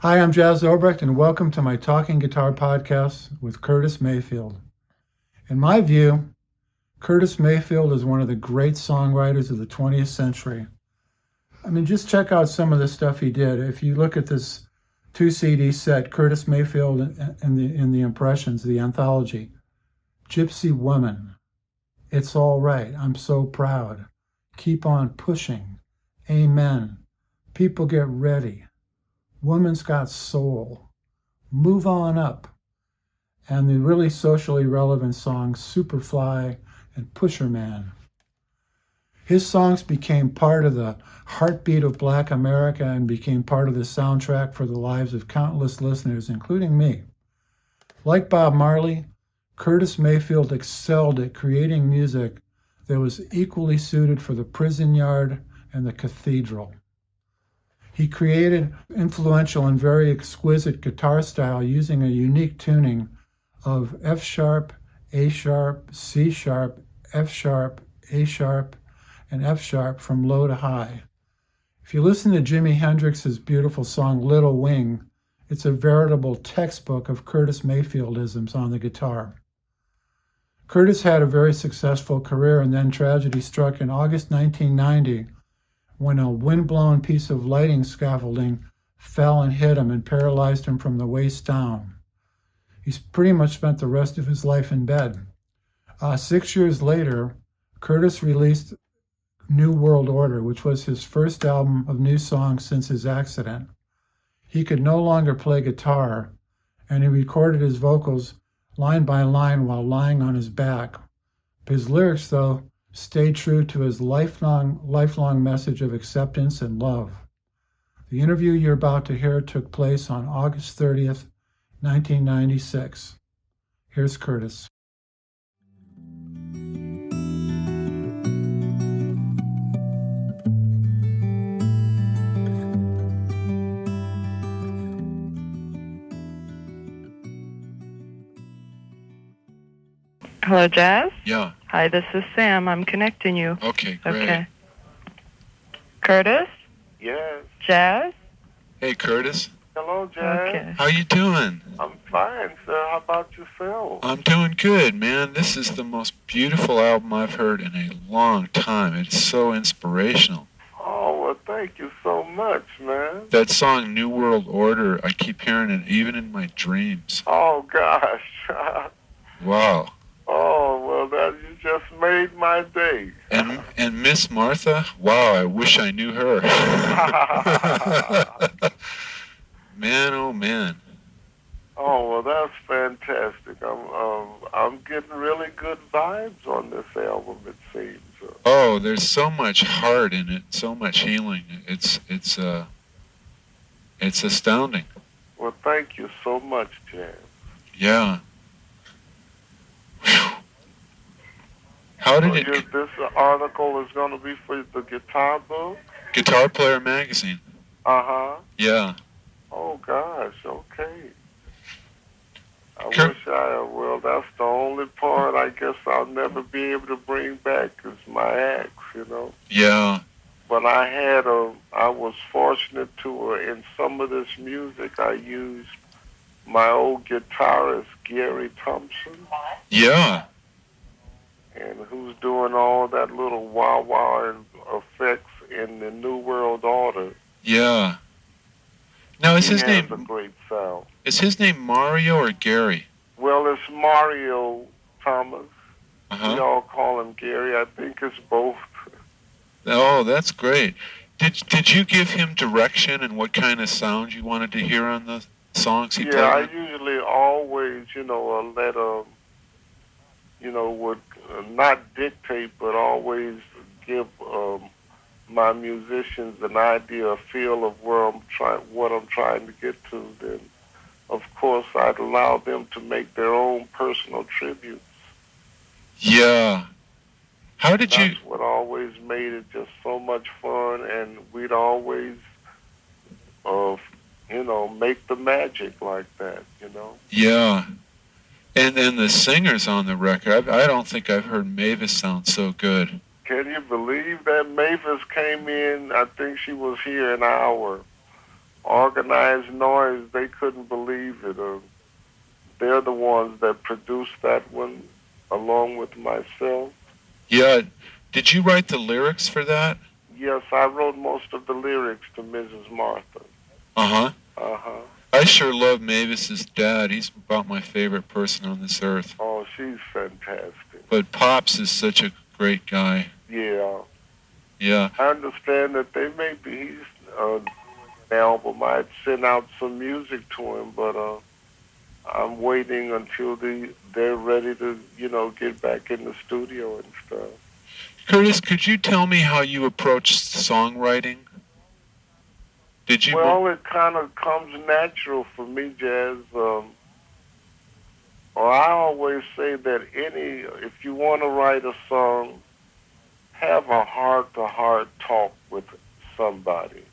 Hi, I'm Jazz Obrecht, and welcome to my Talking Guitar podcast with Curtis Mayfield. In my view, Curtis Mayfield is one of the great songwriters of the 20th century. I mean, just check out some of the stuff he did. If you look at this 2 CD set, Curtis Mayfield in the Impressions, the anthology, Gypsy Woman, It's All Right, I'm So Proud, Keep On Pushing, Amen, People Get Ready, Woman's Got Soul, Move On Up, and the really socially relevant songs Superfly and Pusher Man. His songs became part of the heartbeat of Black America and became part of the soundtrack for the lives of countless listeners, including me. Like Bob Marley, Curtis Mayfield excelled at creating music that was equally suited for the prison yard and the cathedral. He created influential and very exquisite guitar style using a unique tuning of F sharp, A sharp, C sharp, F sharp, A sharp, and F sharp from low to high. If you listen to Jimi Hendrix's beautiful song Little Wing, it's a veritable textbook of Curtis Mayfieldisms on the guitar. Curtis had a very successful career, and then tragedy struck in August 1990 when a windblown piece of lighting scaffolding fell and hit him and paralyzed him from the waist down. He's pretty much spent the rest of his life in bed. 6 years later, Curtis released New World Order, which was his first album of new songs since his accident. He could no longer play guitar, and he recorded his vocals line by line while lying on his back. His lyrics, though, stayed true to his lifelong message of acceptance and love. The interview you're about to hear took place on August 30th, 1996. Here's Curtis. Hello, Jazz? Yeah. Hi, this is Sam. I'm connecting you. Okay, great. Okay. Curtis? Yes. Jazz? Hey, Curtis. Hello, Jazz. Okay. How you doing? I'm fine, sir. How about yourself? I'm doing good, man. This is the most beautiful album I've heard in a long time. It's so inspirational. Oh, well, thank you so much, man. That song, New World Order, I keep hearing it even in my dreams. Oh, gosh. Wow. Oh, well, that you just made my day. And Miss Martha? Wow, I wish I knew her. Man, oh man. Oh, well, that's fantastic. I'm getting really good vibes on this album, it seems. Oh, there's so much heart in it, so much healing. It's astounding. Well, thank you so much, Jazz. Yeah. Whew. How did it... This article is going to be for the guitar book? Guitar Player Magazine. Uh-huh. Yeah. Oh, gosh, okay. Sure. Well, that's the only part I guess I'll never be able to bring back is my axe, you know. Yeah. But I was fortunate to, in some of this music, I used my old guitarist, Gary Thompson. Yeah. And who's doing all that little wah-wah effects in the New World Order. Yeah. Now, is his name... a great sound. Is his name Mario or Gary? Well, it's Mario Thomas. Uh-huh. We all call him Gary. I think it's both. Oh, that's great. Did you give him direction and what kind of sound you wanted to hear on the songs he played? Yeah, I usually always, let would not dictate, but always give my musicians an idea, a feel of what I'm trying to get to. Then, of course, I'd allow them to make their own personal tributes. Yeah. How did you... That's what always made it just so much fun, and we'd always, make the magic like that, Yeah. And then the singers on the record, I don't think I've heard Mavis sound so good. Can you believe that Mavis came in? I think she was here an hour. Organized Noise, they couldn't believe it. They're the ones that produced that one along with myself. Yeah. Did you write the lyrics for that? Yes, I wrote most of the lyrics to Mrs. Martha. Uh-huh. Uh-huh. I sure love Mavis's dad. He's about my favorite person on this earth. Oh, she's fantastic. But Pops is such a great guy. Yeah. Yeah. I understand that they may be, he's an album. I'd sent out some music to him, but I'm waiting until they're ready to, get back in the studio and stuff. Curtis, could you tell me how you approached songwriting? Did you? Well, it kind of comes natural for me, Jazz. Or I always say that if you want to write a song, have a heart-to-heart talk with somebody.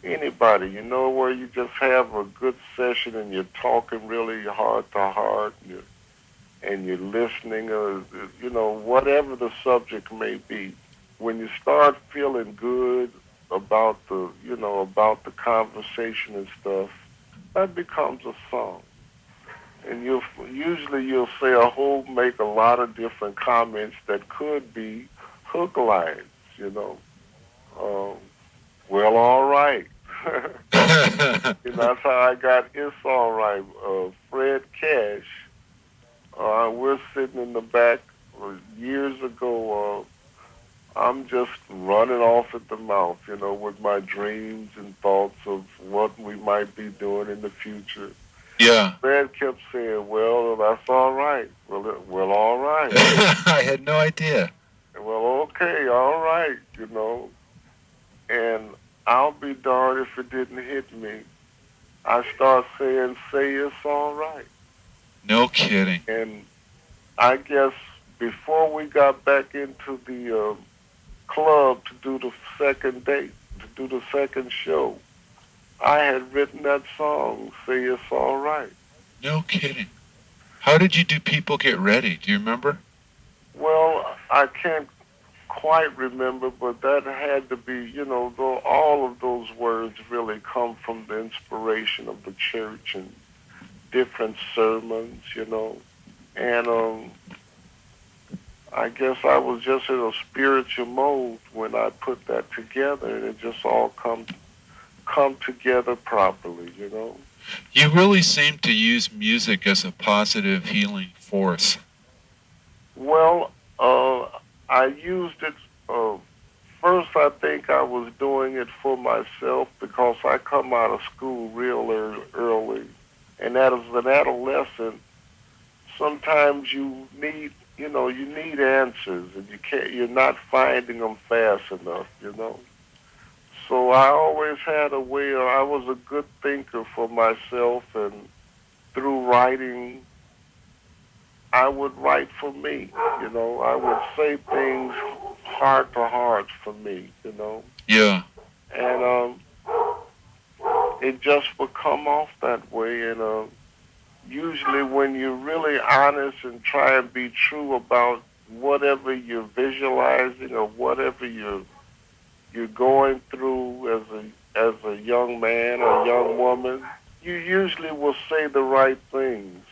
Anybody, where you just have a good session and you're talking really heart-to-heart and you're listening, whatever the subject may be. When you start feeling good about about the conversation and stuff, that becomes a song. And you'll say make a lot of different comments that could be hook lines, well, all right. That's how I got It's All Right. Fred Cash, we're sitting in the back years ago. I'm just running off at the mouth, with my dreams and thoughts of what we might be doing in the future. Yeah. Fred kept saying, well, that's all right. Well, all right. I had no idea. Well, okay, all right, And I'll be darned if it didn't hit me. I start saying, say it's all right. No kidding. And I guess before we got back into the club to do the second date, to do the second show, I had written that song, Say It's All Right. No kidding. How did you do People Get Ready? Do you remember? Well, I can't quite remember, but that had to be, all of those words really come from the inspiration of the church and different sermons, And I guess I was just in a spiritual mode when I put that together, and it just all come together properly, You really seem to use music as a positive healing force. Well, I used it. First, I think I was doing it for myself because I come out of school real early, and as an adolescent, sometimes you need, you need answers, and you're not finding them fast enough, So I always had a way. I was a good thinker for myself, and through writing, I would write for me, I would say things heart to heart for me, Yeah. And it just would come off that way. And usually when you're really honest and try and be true about whatever you're visualizing or whatever you're going through as a young man or young woman, you usually will say the right things,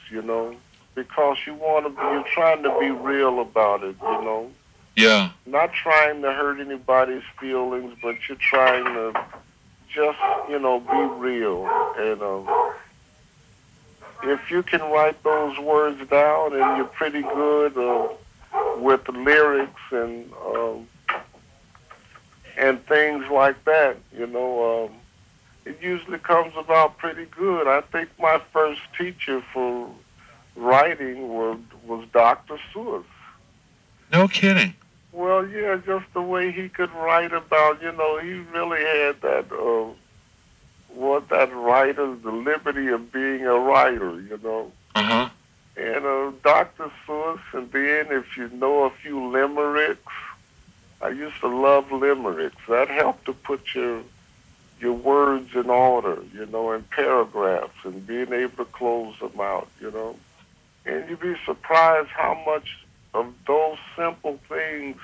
because you're trying to be real about it, Yeah. Not trying to hurt anybody's feelings, but you're trying to just, be real. And if you can write those words down and you're pretty good with the lyrics and things like that, it usually comes about pretty good. I think my first teacher for writing was Dr. Seuss. No kidding. Well, yeah, just the way he could write about, he really had that, that writer, the liberty of being a writer, Uh-huh. And Dr. Seuss, and then if you know a few limericks, I used to love limericks. That helped to put your words in order, in paragraphs and being able to close them out, And you'd be surprised how much of those simple things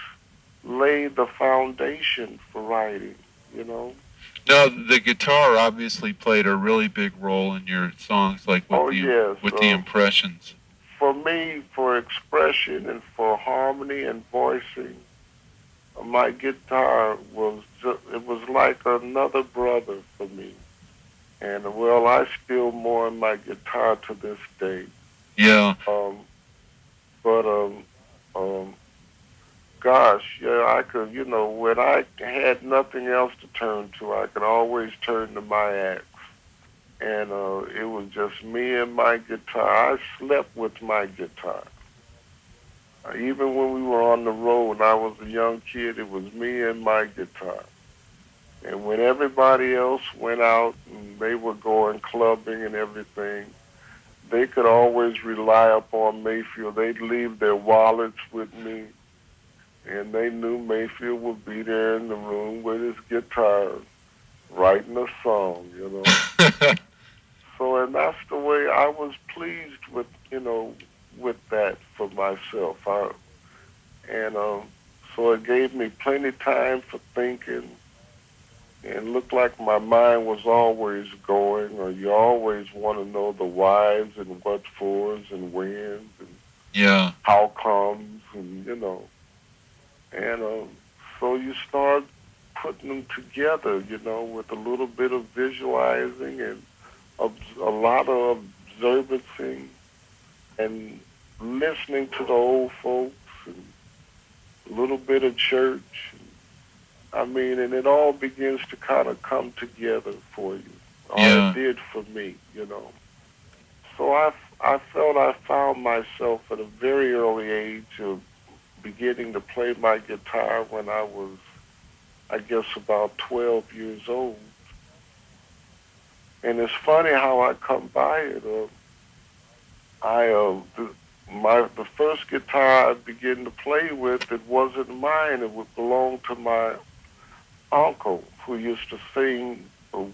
lay the foundation for writing, Now, the guitar obviously played a really big role in your songs, like with Oh yes. the impressions. For me, for expression and for harmony and voicing, my guitar was it was like another brother for me. And well, I still mourn my guitar to this day. Yeah. But gosh, yeah, I could, when I had nothing else to turn to, I could always turn to my axe. And it was just me and my guitar. I slept with my guitar. Even when we were on the road and I was a young kid, it was me and my guitar. And when everybody else went out and they were going clubbing and everything, they could always rely upon Mayfield. They'd leave their wallets with me, and they knew Mayfield would be there in the room with his guitar, writing a song. So, and that's the way I was pleased with, with that for myself. So it gave me plenty of time for thinking, and looked like my mind was always going, or you always want to know the whys and what fors and whens and yeah, how comes, and and so you start putting them together, with a little bit of visualizing and a lot of observancing and listening to the old folks and a little bit of church. I mean, and it all begins to kind of come together for you. Or yeah. it did for me. So I felt I found myself at a very early age of beginning to play my guitar when I was, I guess, about 12 years old. And it's funny how I come by it. The first guitar I began to play with, it wasn't mine. It would belong to my uncle who used to sing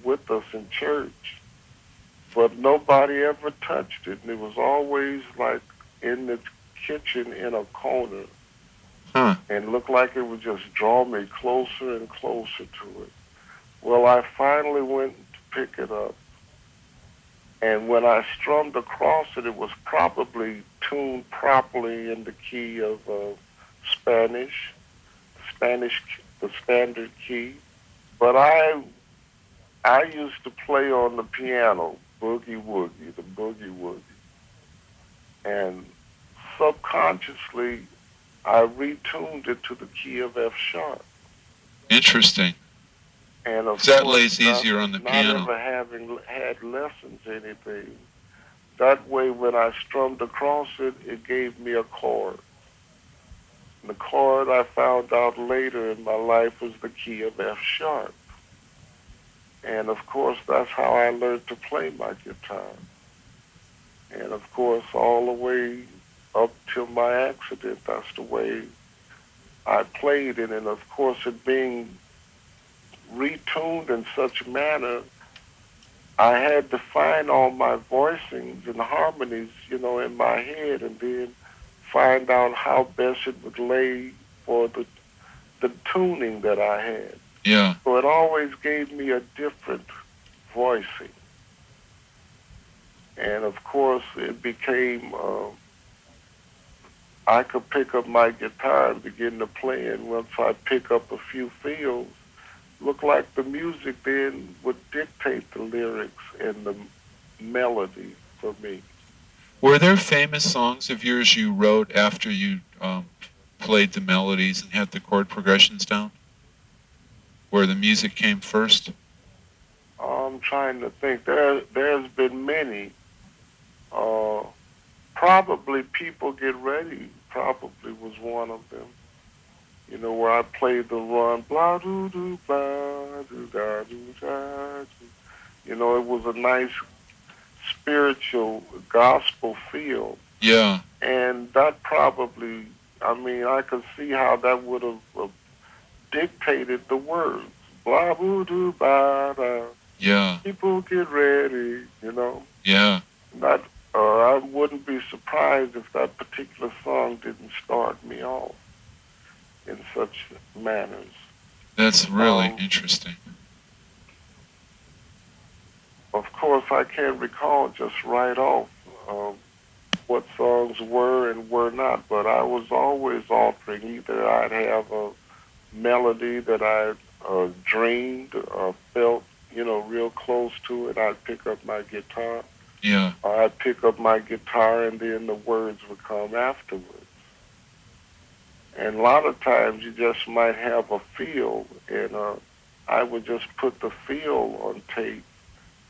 with us in church. But nobody ever touched it. And it was always like in the kitchen in a corner. Huh. And looked like it would just draw me closer and closer to it. Well, I finally went to pick it up. And when I strummed across it, it was probably tuned properly in the key of Spanish, the standard key. But I used to play on the piano, boogie woogie, the boogie woogie. And subconsciously, I retuned it to the key of F sharp. Interesting. And of That course, lays easier on the not piano. ever having had lessons or anything. That way, when I strummed across it, it gave me a chord. And the chord I found out later in my life was the key of F sharp. And of course, that's how I learned to play my guitar. And of course, all the way up till my accident, that's the way I played it. And of course, it being retuned in such a manner, I had to find all my voicings and harmonies, in my head, and then find out how best it would lay for the tuning that I had. Yeah. So it always gave me a different voicing. And of course, it became, I could pick up my guitar and begin to play, and once I pick up a few feels, looked like the music then would dictate the lyrics and the melody for me. Were there famous songs of yours you wrote after you played the melodies and had the chord progressions down? Where the music came first? I'm trying to think. There's been many. Probably People Get Ready probably was one of them. Where I played the run, blah doo doo blah doo da doo da doo. It was a nice spiritual gospel feel. Yeah. And that probably, I could see how that would have dictated the words. Blah boo doo ba da. Yeah. People get ready. Yeah. That I wouldn't be surprised if that particular song didn't start me off in such manners. That's really interesting. course, I can't recall just right off what songs were and were not, but I was always altering. Either I'd have a melody that I dreamed or felt, real close to it. I'd pick up my guitar. Yeah. Or I'd pick up my guitar and then the words would come afterwards. And a lot of times you just might have a feel, and I would just put the feel on tape,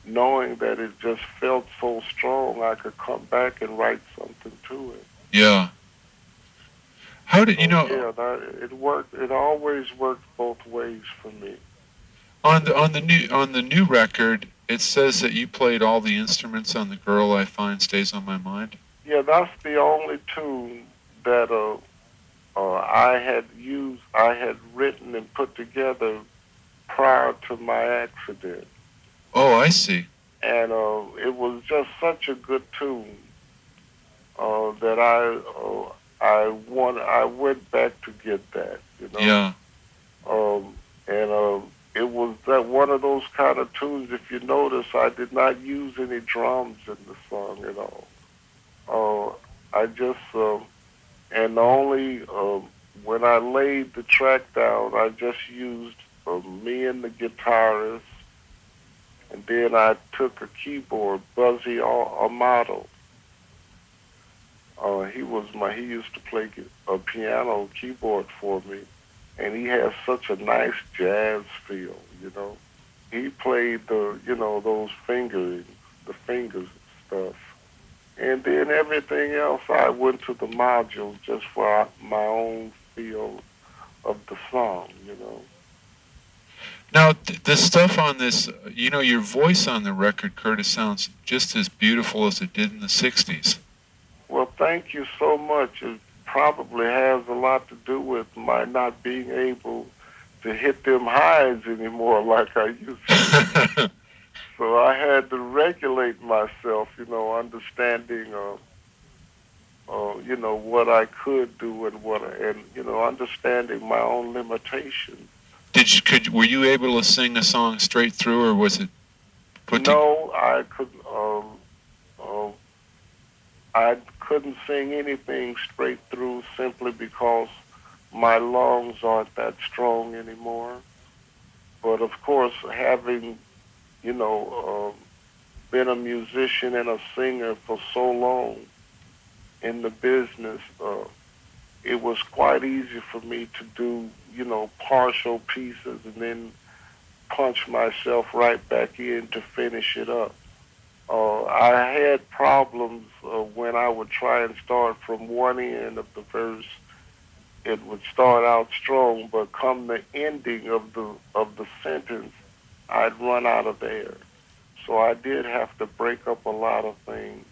knowing that it just felt so strong I could come back and write something to it. Yeah. How did Yeah, it worked. It always worked both ways for me. on the new record? It says that you played all the instruments on "The Girl I Find Stays on My Mind." Yeah, that's the only tune that I had written and put together prior to my accident, Oh, I see. and it was just such a good tune that I went back to get that, Yeah. and it was that one of those kind of tunes. If you notice, I did not use any drums in the song at all. I just and the only when I laid the track down, I just used me and the guitarist, and then I took a keyboard, Buzzy Amato. He used to play a piano keyboard for me, and he has such a nice jazz feel. He played those the fingers and stuff. And then everything else, I went to the modules just for my own feel of the song. Now, the stuff on this, your voice on the record, Curtis, sounds just as beautiful as it did in the '60s. Well, thank you so much. It probably has a lot to do with my not being able to hit them highs anymore like I used to. So I had to regulate myself, understanding, what I could do and understanding my own limitations. Were you able to sing a song straight through, or was it put together? No, I could. I couldn't sing anything straight through simply because my lungs aren't that strong anymore. But of course, having you know been a musician and a singer for so long in the business, it was quite easy for me to do partial pieces and then punch myself right back in to finish it up. I had problems when I would try and start from one end of the verse. It would start out strong, but come the ending of the sentence, I'd run out of air. So I did have to break up a lot of things.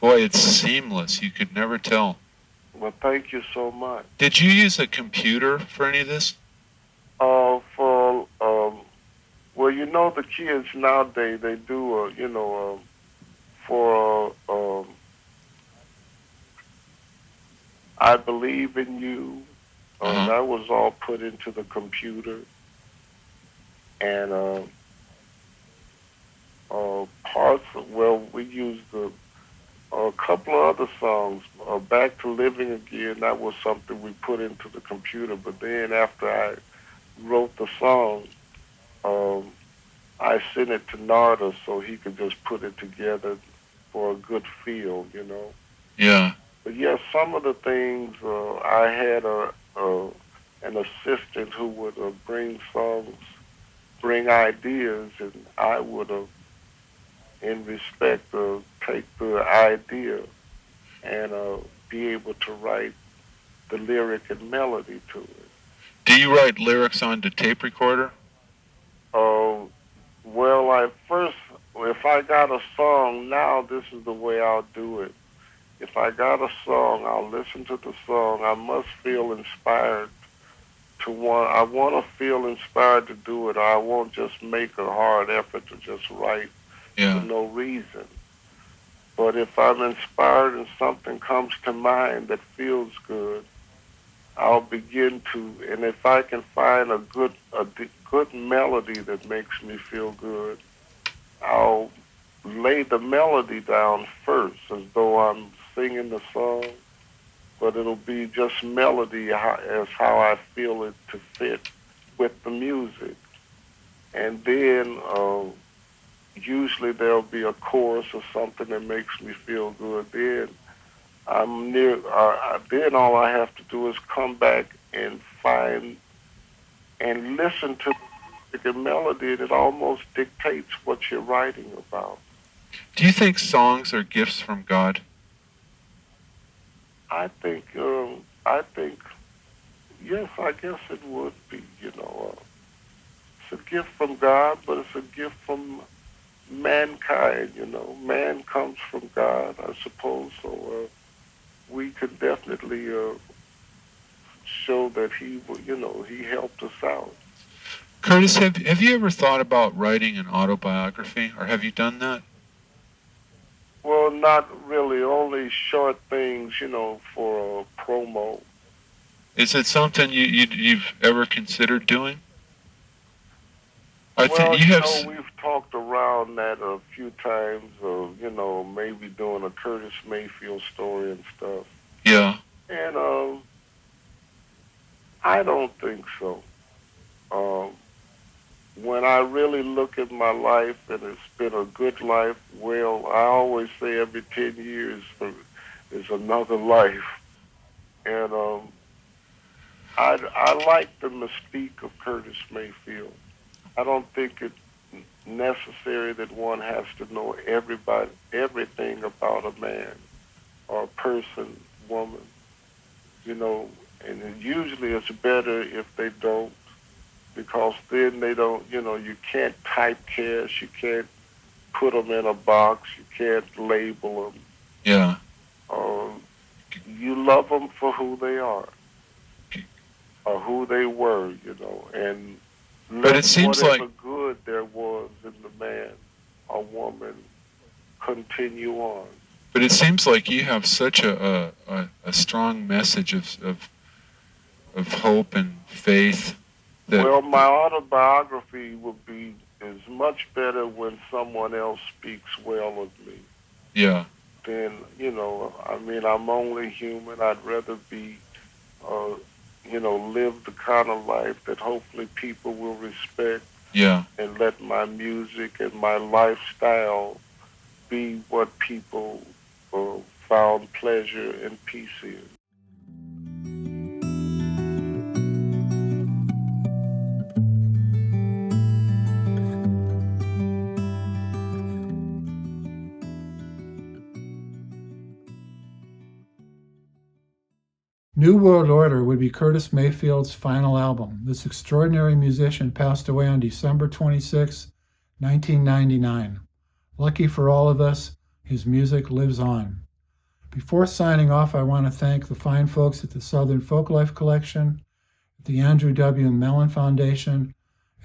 Boy, it's seamless. You could never tell. Well, thank you so much. Did you use a computer for any of this? For well, the kids nowadays they do for I Believe in You. That was all put into the computer, and parts. We used a couple of other songs. Back to Living Again. That was something we put into the computer. But then after I wrote the song, I sent it to Narda so he could just put it together for a good feel. Yeah. But yes, some of the things I had an assistant who would bring songs, bring ideas, and I would, in respect, take the idea and be able to write the lyric and melody to it. Do you write lyrics onto tape recorder? Uh, if I got a song, now this is the way I'll do it. If I got a song, I'll listen to the song. I must feel inspired I want to feel inspired to do it, or I won't just make a hard effort to just write for no reason. But if I'm inspired and something comes to mind that feels good, I'll begin to, and if I can find a good melody that makes me feel good, I'll lay the melody down first, as though I'm singing the song, but it'll be just melody as how I feel it to fit with the music. And then usually there'll be a chorus or something that makes me feel good. Then then all I have to do is come back and find and listen to the melody, and it almost dictates what you're writing about. Do you think songs are gifts from God? I think, yes, I guess it would be. It's a gift from God, but it's a gift from mankind. Man comes from God, I suppose. So we could definitely show that he helped us out. Curtis, have you ever thought about writing an autobiography, or have you done that? Well, not really. Only short things, for a promo. Is it something you've ever considered doing? Well, we've talked around that a few times of, maybe doing a Curtis Mayfield story and stuff. Yeah. And I don't think so. When I really look at my life, and it's been a good life, well, I always say every 10 years is another life. And I like the mystique of Curtis Mayfield. I don't think it's necessary that one has to know everything about a man or a person, woman, and usually it's better if they don't, because then they don't, you can't typecast, you can't put them in a box, you can't label them. Yeah. You love them for who they are, or who they were, and but it seems whatever like good there was in the man or woman continue on. But it seems like you have such a strong message of hope and faith. Well, my autobiography is much better when someone else speaks well of me. Yeah. Then, I'm only human. I'd rather be, live the kind of life that hopefully people will respect. Yeah. And let my music and my lifestyle be what people found pleasure and peace in. New World Order would be Curtis Mayfield's final album. This extraordinary musician passed away on December 26, 1999. Lucky for all of us, his music lives on. Before signing off, I want to thank the fine folks at the Southern Folklife Collection, the Andrew W. Mellon Foundation,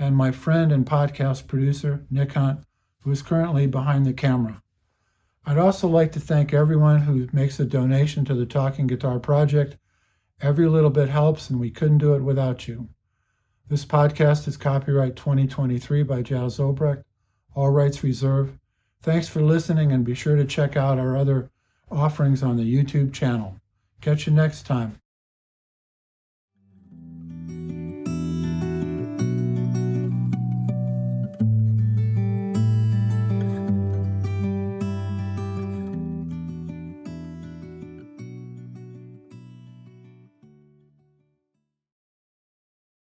and my friend and podcast producer, Nick Hunt, who is currently behind the camera. I'd also like to thank everyone who makes a donation to the Talking Guitar Project. Every little bit helps, and we couldn't do it without you. This podcast is copyright 2023 by Jazz Obrecht, all rights reserved. Thanks for listening, and be sure to check out our other offerings on the YouTube channel. Catch you next time.